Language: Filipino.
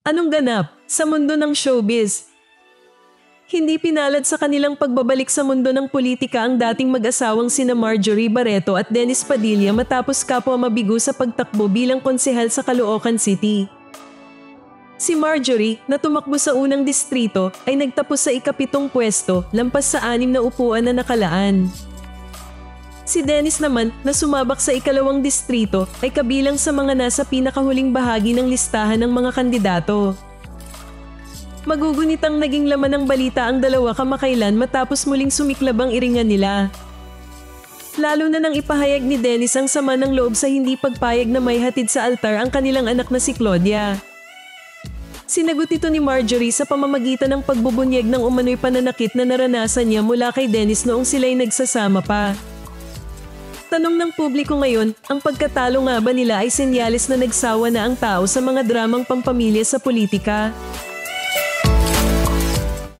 Anong ganap sa mundo ng showbiz? Hindi pinalad sa kanilang pagbabalik sa mundo ng politika ang dating mag-asawang sina Marjorie Barreto at Dennis Padilla matapos kapwa mabigo sa pagtakbo bilang konsehal sa Caloocan City. Si Marjorie, na tumakbo sa unang distrito, ay nagtapos sa ika-7 pwesto, lampas sa 6 na upuan na nakalaan. Si Dennis naman, na sumabak sa ika-2 distrito, ay kabilang sa mga nasa pinakahuling bahagi ng listahan ng mga kandidato. Magugunitang naging laman ng balita ang dalawa kamakailan matapos muling sumiklab ang iringan nila. Lalo na nang ipahayag ni Dennis ang sama ng loob sa hindi pagpayag na may hatid sa altar ang kanilang anak na si Claudia. Sinagot ito ni Marjorie sa pamamagitan ng pagbubunyeg ng umano'y pananakit na naranasan niya mula kay Dennis noong sila'y nagsasama pa. Tanong ng publiko ngayon, ang pagkatalo nga ba nila ay senyales na nagsawa na ang tao sa mga dramang pampamilya sa politika?